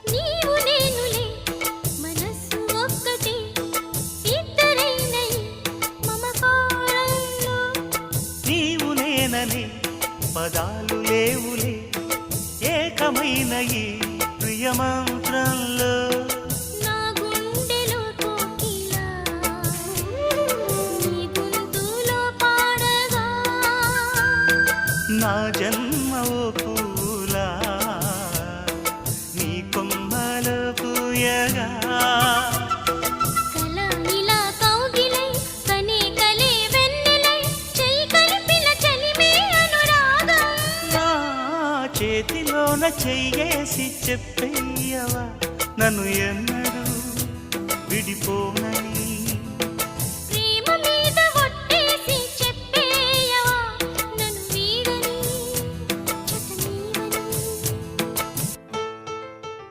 నీవు నేనులే మనసు ఒక్కటే ఇద్దరైనై మమకారంలో నీవు నేననే పదాలు లేవులే ఏకమైన ఈ ప్రియమంత్రంలో నా గుండెలో కోకిలా నీ గొంతులో పాడగా నా జన్మ ఓ పూలా నీ కొమ్మలో పూయగా కల ఇలా కౌగిలై కనే కలే వెన్నెలై చెయ్యి కలిపిన చలిమే అనురాగం నా చేతిలోన చెయ్యేసి చెప్పేయవా నన్ను ఎన్నడూ విడిపోనని